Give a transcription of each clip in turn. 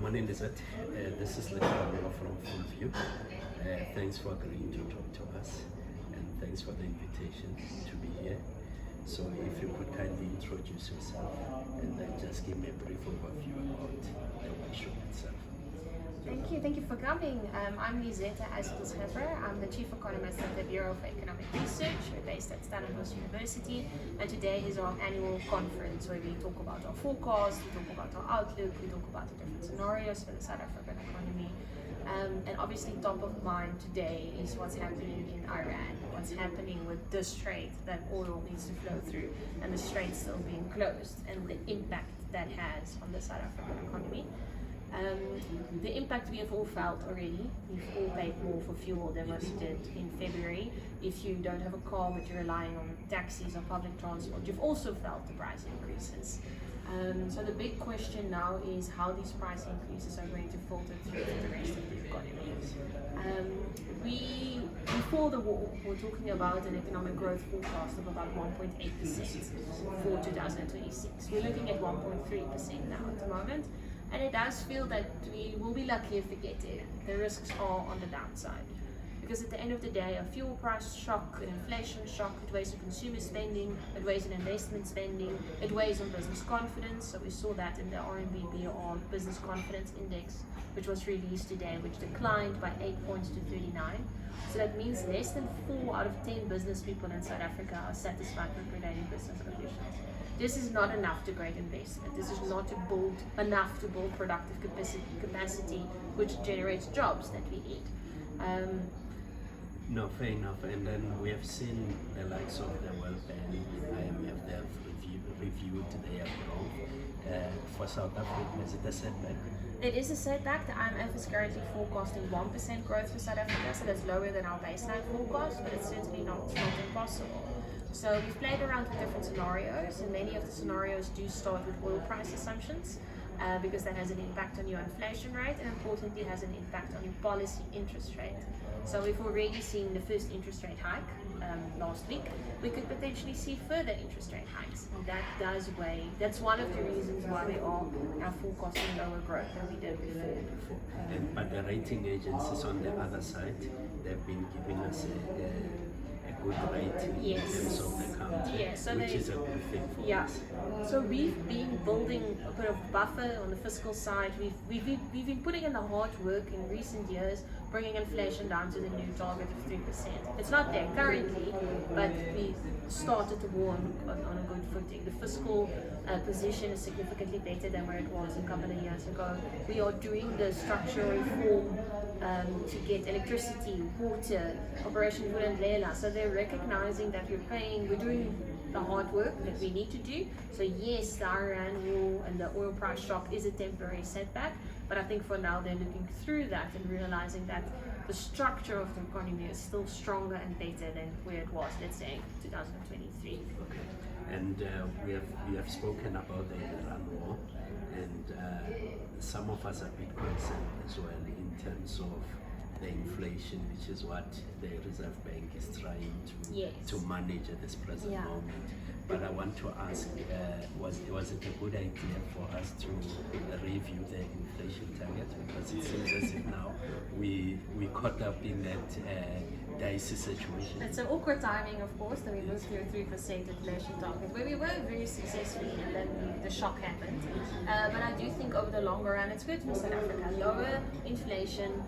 morning, Lisette. This is Lisette from Fullview. Thanks for agreeing to talk to us, and thanks for the invitation to be here. So if you could kindly introduce yourself and then just give me a brief overview about the workshop itself. Thank you for coming. I'm Lisette Scheppers. I'm the Chief Economist at the BER for Economic Research. We're based at Stellenbosch University, and today is our annual conference where we talk about our forecast, we talk about our outlook, we talk about the different scenarios for the South African economy. And obviously top of mind today is what's happening in Iran, what's happening with the strait that oil needs to flow through, and the strait still being closed, and the impact that has on the South African economy. The impact we have all felt already. We've all paid more for fuel than what we did in February. If you don't have a car but you're relying on taxis or public transport, you've also felt the price increases. So the big question now is how these price increases are going to filter through to the rest of the economy. Before the war, we're talking about an economic growth forecast of about 1.8% for 2026. We're looking at 1.3% now at the moment. And it does feel that we will be lucky if we get there. The risks are on the downside. Because at the end of the day, a fuel price shock, an inflation shock, it weighs on consumer spending, it weighs on investment spending, it weighs on business confidence. So we saw that in the RMB BER Business Confidence Index, which was released today, which declined by 8 points to 39. So that means less than 4 out of 10 business people in South Africa are satisfied with prevailing business conditions. This is not enough to create investment. This is not enough to build productive capacity, which generates jobs that we need. No, fair enough. And then we have seen the likes of the World Bank, IMF, they have reviewed their growth. For South Africa, is it a setback? It is a setback. The IMF is currently forecasting 1% growth for South Africa, so that's lower than our baseline forecast, but it's certainly not impossible. So we've played around with different scenarios, and many of the scenarios do start with oil price assumptions because that has an impact on your inflation rate, and importantly has an impact on your policy interest rate. So we've already seen the first interest rate hike last week. We could potentially see further interest rate hikes, and that does weigh. That's one of the reasons why we are now forecasting lower growth than we did before. But the rating agencies on the other side, they've been giving us a good rating in terms of the country, which is a good thing for us. So we've been building a bit of buffer on the fiscal side. We've been putting in the hard work in recent years, bringing inflation down to the new target of 3%. It's not there currently, but we started the war on a good footing. The fiscal position is significantly better than where it was a couple of years ago. We are doing the structural reform to get electricity, water, Operation Vulindlela. So they're recognizing that we're doing the hard work that we need to do. So yes, the Iran war and the oil price shock is a temporary setback, but I think for now they're looking through that and realizing that the structure of the economy is still stronger and better than where it was, let's say, 2023. Okay. And we have spoken about the Iran war, and some of us are a bit concerned as well in terms of the inflation, which is what the Reserve Bank is trying to manage at this present moment. But I want to ask, was it a good idea for us to review the inflation target? Because it seems as if now we caught up in that dicey situation. It's an awkward timing, of course, that we moved to a 3% inflation target, where we were very successful, and then the shock happened. But I do think over the longer run, it's good for South Africa. Lower inflation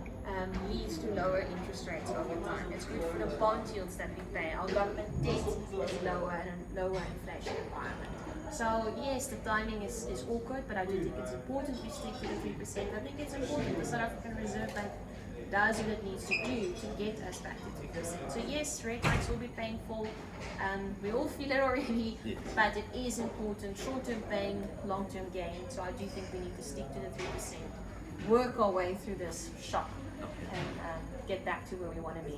leads to lower interest rates over time. It's good for the bond yields that we pay. Our government debt is lower in a lower inflation environment. So yes, the timing is awkward, but I do think it's important we stick to the 3%. I think it's important the South African Reserve Bank does what it needs to do to get us back to 3%. So yes, rate hikes will be painful. We all feel it already, but it is important. Short-term pain, long-term gain. So I do think we need to stick to the 3%. Work our way through this shock and get back to where we want to be.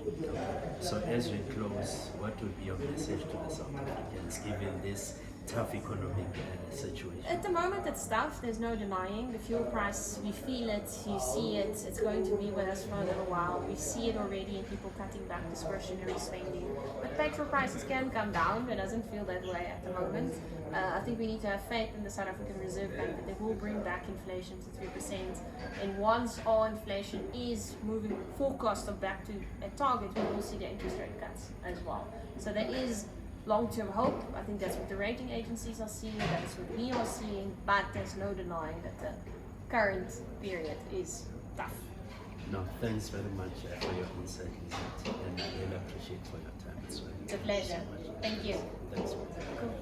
So as we close, what would be your message to the South Africans, given this tough economic situation? At the moment it's tough, there's no denying. The fuel price, we feel it, you see it, it's going to be with us for a little while. We see it already in people cutting back discretionary spending. But petrol prices can come down, it doesn't feel that way at the moment. I think we need to have faith in the South African Reserve Bank that they will bring back inflation to 3%. And once all inflation is moving forecast of back to a target, we will see the interest rate cuts as well. So there is long-term hope. I think that's what the rating agencies are seeing, that's what we are seeing, but there's no denying that the current period is tough. No, thanks very much for your insight, Lisette, and I really appreciate for your time as well. It's a pleasure. Thank you. Thanks. Cool.